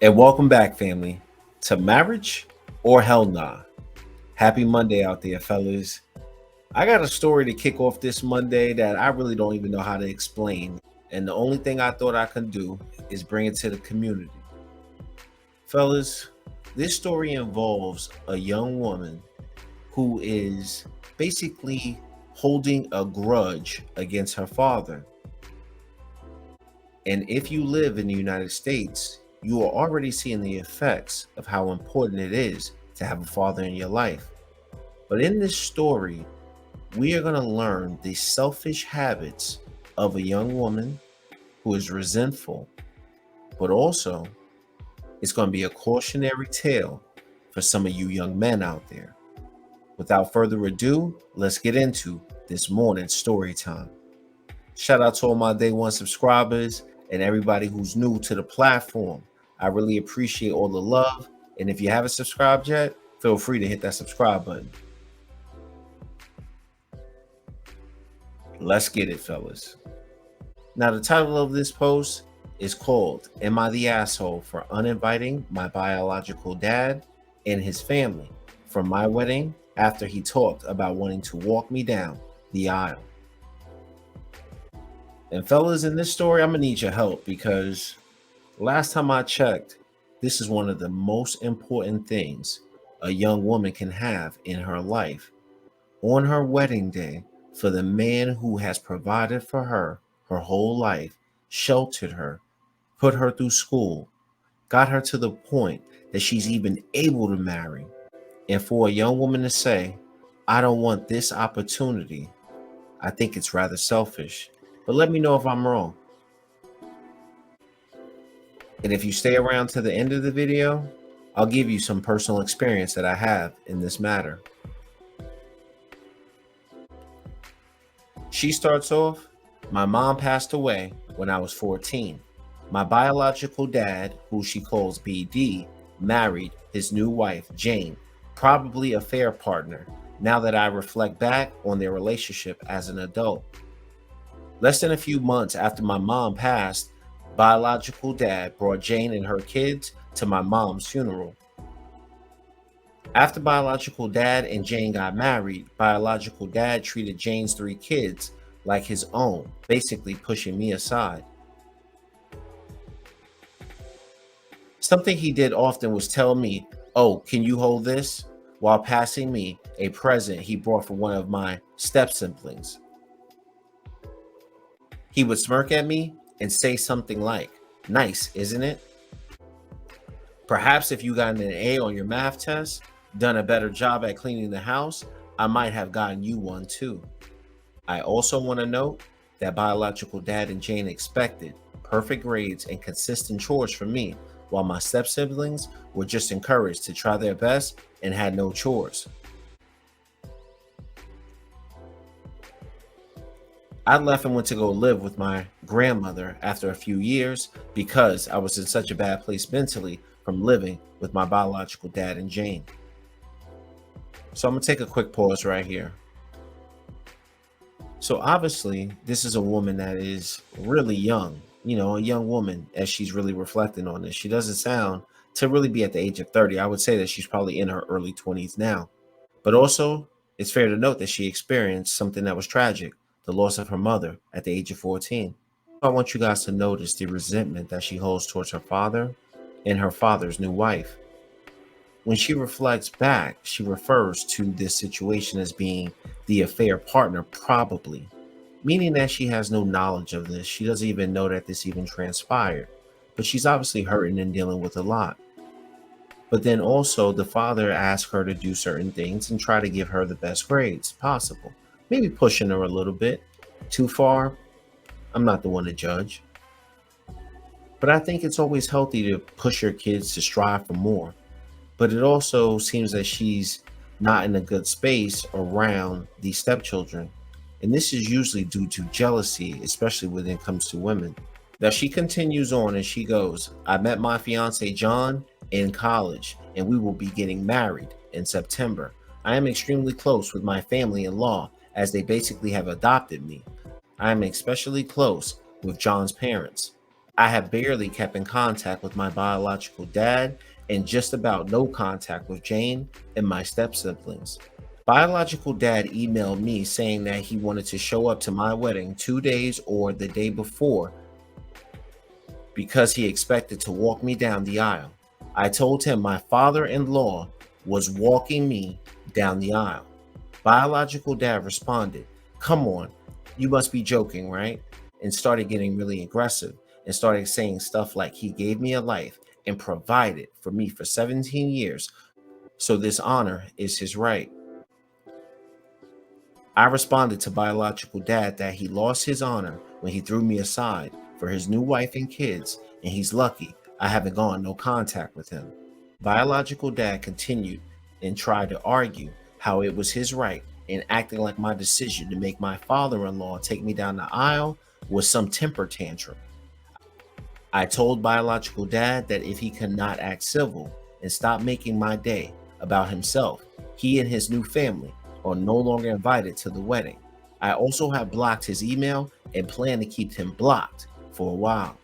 And welcome back, family, to Marriage or Hell Nah. Happy Monday out there, fellas. I got a story to kick off this Monday that I really don't even know how to explain. And the only thing I thought I could do is bring it to the community. Fellas, this story involves a young woman who is basically holding a grudge against her father. And if you live in the United States, you are already seeing the effects of how important it is to have a father in your life. But in this story, we are going to learn the selfish habits of a young woman who is resentful, but also it's going to be a cautionary tale for some of you young men out there. Without further ado, let's get into this morning's story time. Shout out to all my day one subscribers and everybody who's new to the platform. I really appreciate all the love. And if you haven't subscribed yet, feel free to hit that subscribe button. Let's get it, fellas. Now, the title of this post is called, Am I the Asshole for Uninviting My Biological Dad and His Family from My Wedding after he talked about wanting to walk me down the aisle? And fellas, in this story, I'm gonna need your help because last time I checked, this is one of the most important things a young woman can have in her life. On her wedding day, for the man who has provided for her whole life, sheltered her, put her through school, got her to the point that she's even able to marry. And for a young woman to say, I don't want this opportunity, I think it's rather selfish. But let me know if I'm wrong. And if you stay around to the end of the video, I'll give you some personal experience that I have in this matter. She starts off, my mom passed away when I was 14. My biological dad, who she calls BD, married his new wife, Jane, probably a fair partner, now that I reflect back on their relationship as an adult. Less than a few months after my mom passed, biological dad brought Jane and her kids to my mom's funeral. After biological dad and Jane got married, biological dad treated Jane's 3 kids like his own, basically pushing me aside. Something he did often was tell me, oh, can you hold this? While passing me a present he brought for one of my step siblings. He would smirk at me and say something like, nice, isn't it? Perhaps if you got an A on your math test, done a better job at cleaning the house, I might have gotten you one too. I also want to note that biological dad and Jane expected perfect grades and consistent chores from me, while my step siblings were just encouraged to try their best and had no chores. I left and went to go live with my grandmother after a few years because I was in such a bad place mentally from living with my biological dad and Jane. So I'm gonna take a quick pause right here. So obviously, this is a woman that is really young, a young woman as she's really reflecting on this. She doesn't sound to really be at the age of 30. I would say that she's probably in her early 20s now. But also, it's fair to note that she experienced something that was tragic, the loss of her mother at the age of 14. I want you guys to notice the resentment that she holds towards her father and her father's new wife. When she reflects back, she refers to this situation as being the affair partner, probably, meaning that she has no knowledge of this. She doesn't even know that this even transpired, but she's obviously hurting and dealing with a lot. But then also the father asked her to do certain things and try to give her the best grades possible, maybe pushing her a little bit too far. I'm not the one to judge, but I think it's always healthy to push your kids to strive for more. But it also seems that she's not in a good space around these stepchildren. And this is usually due to jealousy, especially when it comes to women. Now she continues on and she goes, I met my fiance John in college and we will be getting married in September. I am extremely close with my family-in-law as they basically have adopted me. I am especially close with John's parents. I have barely kept in contact with my biological dad and just about no contact with Jane and my step siblings. Biological dad emailed me saying that he wanted to show up to my wedding 2 days or the day before because he expected to walk me down the aisle. I told him my father-in-law was walking me down the aisle. Biological dad responded, "Come on, you must be joking, right?" And started getting really aggressive and started saying stuff like he gave me a life and provided for me for 17 years. So this honor is his right. I responded to biological dad that he lost his honor when he threw me aside for his new wife and kids, and he's lucky I haven't gone no contact with him. Biological dad continued and tried to argue how it was his right and acting like my decision to make my father-in-law take me down the aisle was some temper tantrum. I told biological dad that if he could not act civil and stop making my day about himself, he and his new family are no longer invited to the wedding. I also have blocked his email and plan to keep him blocked for a while.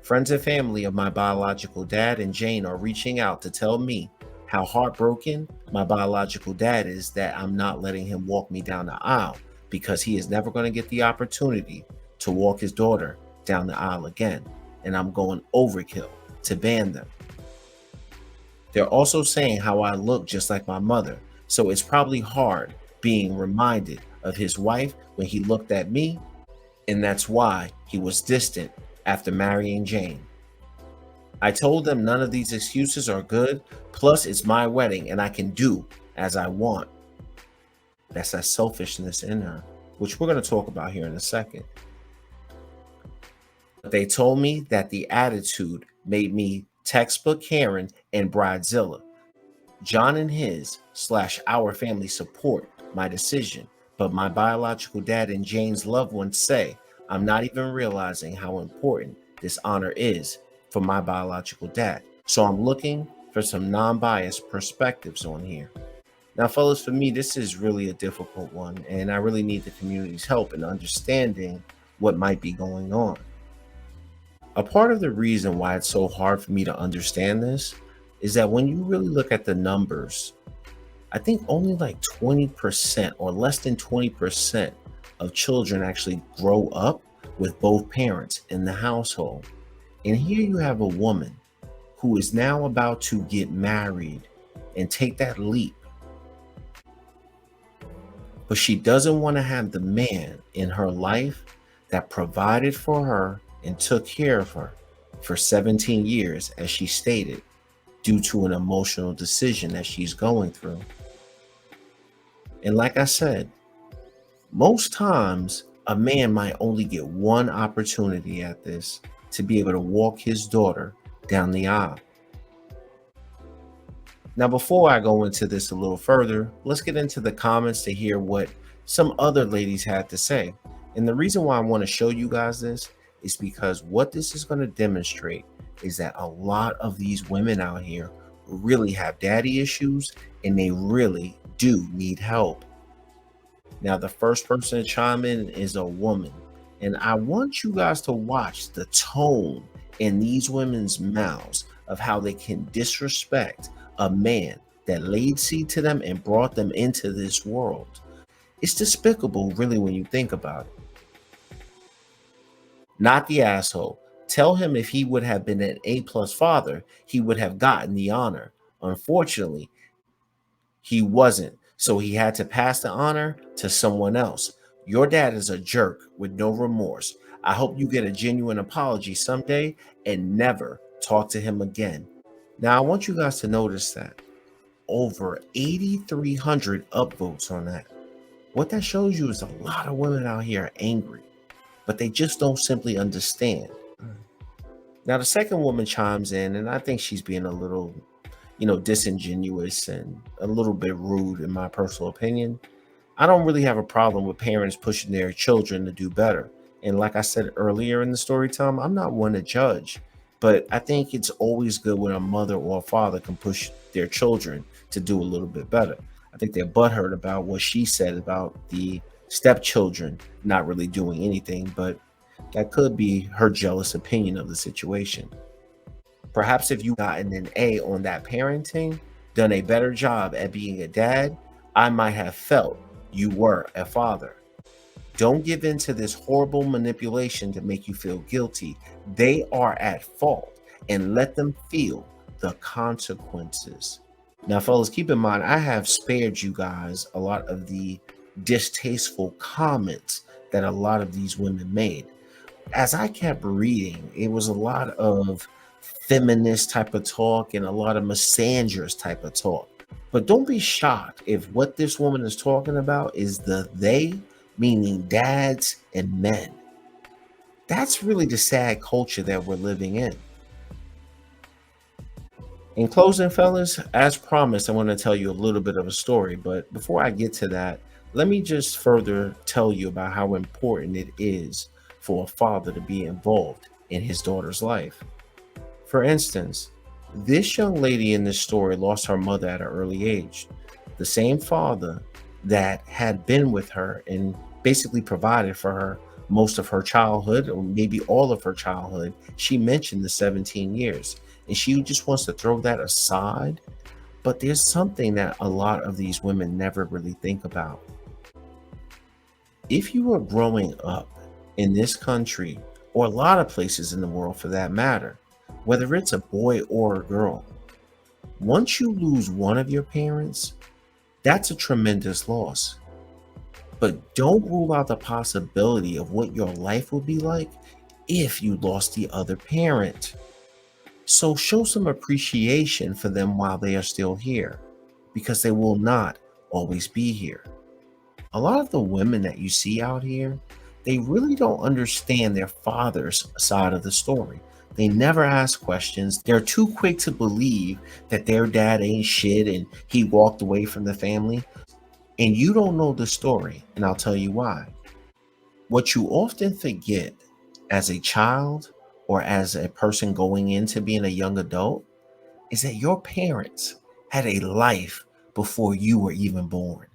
Friends and family of my biological dad and Jane are reaching out to tell me how heartbroken my biological dad is that I'm not letting him walk me down the aisle because he is never going to get the opportunity to walk his daughter down the aisle again, and I'm going overkill to ban them. They're also saying how I look just like my mother, so it's probably hard being reminded of his wife when he looked at me, and that's why he was distant after marrying Jane. I told them none of these excuses are good, plus it's my wedding and I can do as I want. That's that selfishness in her, which we're going to talk about here in a second. They told me that the attitude made me textbook Karen and Bridezilla. John and his/our family support my decision, but my biological dad and Jane's loved ones say I'm not even realizing how important this honor is for my biological dad. So I'm looking for some non-biased perspectives on here. Now, fellas, for me, this is really a difficult one, and I really need the community's help in understanding what might be going on. A part of the reason why it's so hard for me to understand this is that when you really look at the numbers, I think only like 20% or less than 20% of children actually grow up with both parents in the household. And here you have a woman who is now about to get married and take that leap. But she doesn't want to have the man in her life that provided for her and took care of her for 17 years, as she stated, due to an emotional decision that she's going through. And like I said, most times a man might only get one opportunity at this to be able to walk his daughter down the aisle. Now, before I go into this a little further, let's get into the comments to hear what some other ladies had to say. And the reason why I want to show you guys this is because what this is going to demonstrate is that a lot of these women out here really have daddy issues and they really do need help. Now, the first person to chime in is a woman. And I want you guys to watch the tone in these women's mouths of how they can disrespect a man that laid seed to them and brought them into this world. It's despicable, really, when you think about it. Not the asshole. Tell him if he would have been an A+ father, he would have gotten the honor. Unfortunately, he wasn't. So he had to pass the honor to someone else. Your dad is a jerk with no remorse. I hope you get a genuine apology someday and never talk to him again. Now, I want you guys to notice that over 8,300 upvotes on that. What that shows you is a lot of women out here are angry, but they just don't simply understand. Now, the second woman chimes in, and I think she's being a little, disingenuous and a little bit rude, in my personal opinion. I don't really have a problem with parents pushing their children to do better. And like I said earlier in the story time, I'm not one to judge, but I think it's always good when a mother or a father can push their children to do a little bit better. I think they're butthurt about what she said about the stepchildren not really doing anything, but That could be her jealous opinion of the situation. Perhaps if you gotten an A on that parenting, done a better job at being a dad, I might have felt you were a father. Don't give in to this horrible manipulation to make you feel guilty. They are at fault, and let them feel the consequences. Now, fellas, keep in mind, I have spared you guys a lot of the distasteful comments that a lot of these women made. As I kept reading, it was a lot of feminist type of talk and a lot of misandrous type of talk. But don't be shocked if what this woman is talking about is the they, meaning dads and men. That's really the sad culture that we're living in. In closing, fellas, as promised, I want to tell you a little bit of a story. But before I get to that, let me just further tell you about how important it is for a father to be involved in his daughter's life. For instance, this young lady in this story lost her mother at an early age. The same father that had been with her and basically provided for her most of her childhood, or maybe all of her childhood. She mentioned the 17 years, and she just wants to throw that aside. But there's something that a lot of these women never really think about. If you are growing up in this country, or a lot of places in the world for that matter, whether it's a boy or a girl, once you lose one of your parents, that's a tremendous loss. But don't rule out the possibility of what your life would be like if you lost the other parent. So show some appreciation for them while they are still here, because they will not always be here. A lot of the women that you see out here, they really don't understand their father's side of the story. They never ask questions. They're too quick to believe that their dad ain't shit and he walked away from the family. And you don't know the story, and I'll tell you why. What you often forget as a child or as a person going into being a young adult is that your parents had a life before you were even born.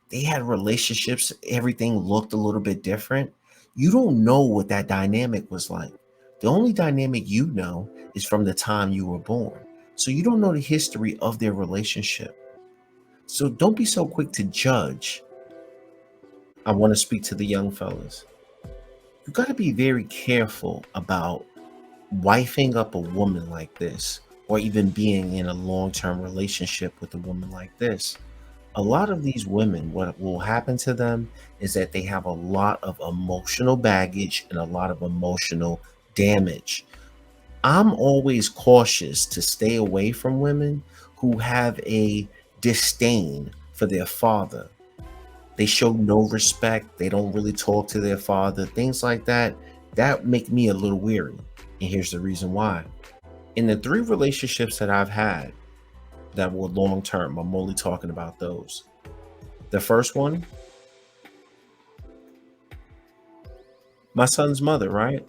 They had relationships, everything looked a little bit different. You don't know what that dynamic was like. The only dynamic you know is from the time you were born. So you don't know the history of their relationship. So don't be so quick to judge. I want to speak to the young fellas. You got to be very careful about wifing up a woman like this, or even being in a long-term relationship with a woman like this. A lot of these women, what will happen to them is that they have a lot of emotional baggage and a lot of emotional damage. I'm always cautious to stay away from women who have a disdain for their father. They show no respect. They don't really talk to their father. Things like that, that make me a little weary. And here's the reason why. In the 3 relationships that I've had that were long term, I'm only talking about those. The first one, my son's mother, right?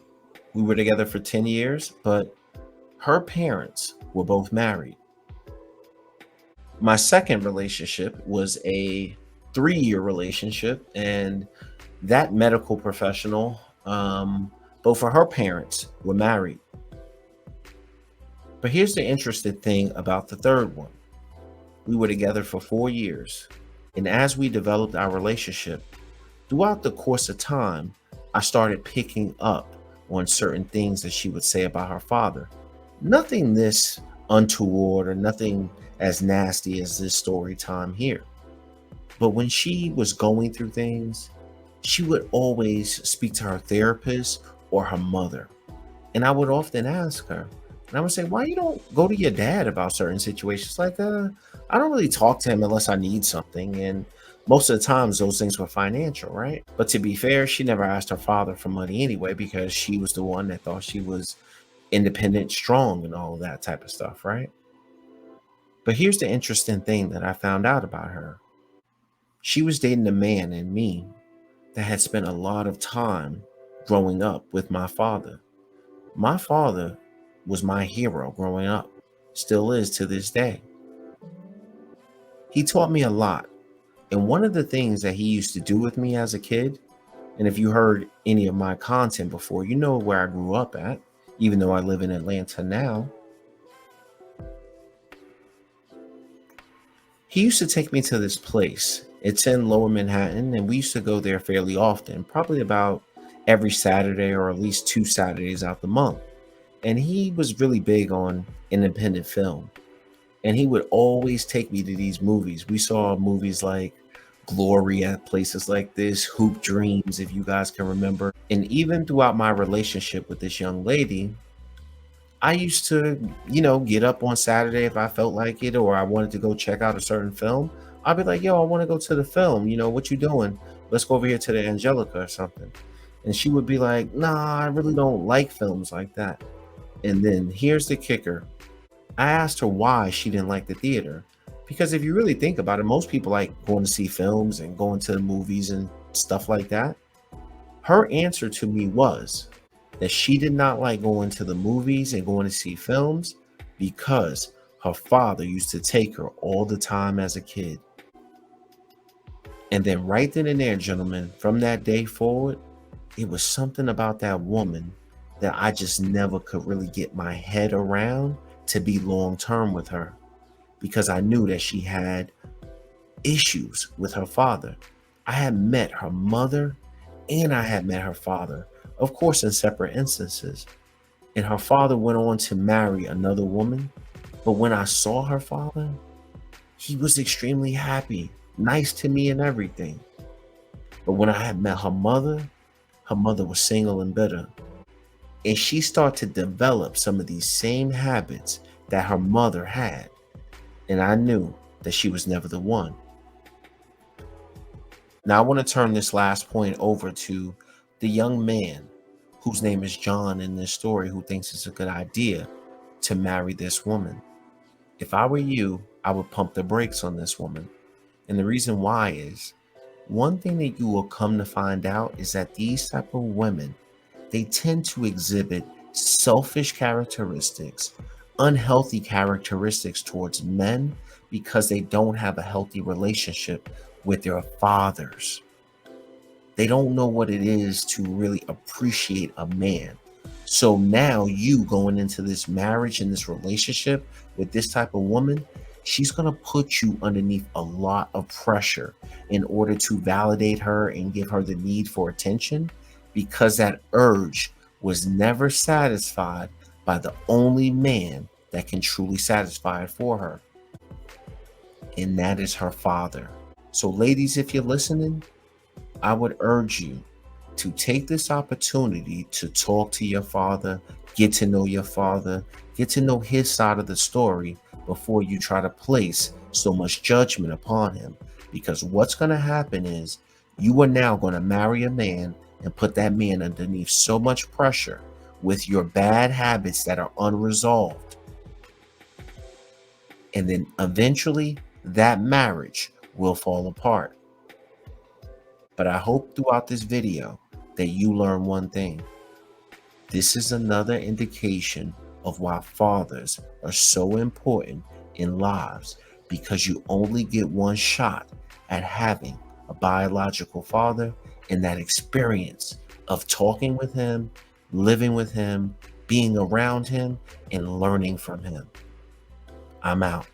We were together for 10 years, but her parents were both married. My second relationship was a 3-year relationship, and that medical professional, both of her parents were married. But here's the interesting thing about the third one. We were together for 4 years, and as we developed our relationship, throughout the course of time, I started picking up on certain things that she would say about her father. Nothing this untoward or nothing as nasty as this story time here. But when she was going through things, she would always speak to her therapist or her mother. And I would often ask her, and I would say, why you don't go to your dad about certain situations? Like, I don't really talk to him unless I need something. And most of the times those things were financial, right? But to be fair, she never asked her father for money anyway, because she was the one that thought she was independent, strong, and all of that type of stuff, right? But here's the interesting thing that I found out about her. She was dating a man and me that had spent a lot of time growing up with my father. My father was my hero growing up, still is to this day. He taught me a lot. And one of the things that he used to do with me as a kid, And if you heard any of my content before, you know where I grew up at, even though I live in Atlanta now. He used to take me to this place. It's in Lower Manhattan, and we used to go there fairly often, probably about every Saturday or at least 2 Saturdays out the month. And he was really big on independent film. And he would always take me to these movies. We saw movies like Glory at places like this, Hoop Dreams, if you guys can remember. And even throughout my relationship with this young lady, I used to, get up on Saturday if I felt like it or I wanted to go check out a certain film. I'd be like, yo, I want to go to the film. What you doing? Let's go over here to the Angelica or something. And she would be like, nah, I really don't like films like that. And then here's the kicker. I asked her why she didn't like the theater. Because if you really think about it, most people like going to see films and going to the movies and stuff like that. Her answer to me was that she did not like going to the movies and going to see films because her father used to take her all the time as a kid. And then right then and there, gentlemen, from that day forward, it was something about that woman that I just never could really get my head around to be long term with her, because I knew that she had issues with her father. I had met her mother and I had met her father, of course, in separate instances. And her father went on to marry another woman. But when I saw her father, he was extremely happy, nice to me and everything. But when I had met her mother was single and bitter. And she started to develop some of these same habits that her mother had. And I knew that she was never the one. Now, I want to turn this last point over to the young man whose name is John in this story, who thinks it's a good idea to marry this woman. If I were you, I would pump the brakes on this woman. And the reason why is, one thing that you will come to find out is that these type of women, they tend to exhibit selfish characteristics, unhealthy characteristics towards men because they don't have a healthy relationship with their fathers. They don't know what it is to really appreciate a man. So now you going into this marriage and this relationship with this type of woman, she's going to put you underneath a lot of pressure in order to validate her and give her the need for attention, because that urge was never satisfied by the only man that can truly satisfy it for her. And that is her father. So ladies, if you're listening, I would urge you to take this opportunity to talk to your father, get to know your father, get to know his side of the story before you try to place so much judgment upon him. Because what's going to happen is you are now going to marry a man and put that man underneath so much pressure with your bad habits that are unresolved. And then eventually that marriage will fall apart. But I hope throughout this video that you learn one thing. This is another indication of why fathers are so important in lives, because you only get one shot at having a biological father, and that experience of talking with him, living with him, being around him, and learning from him. I'm out.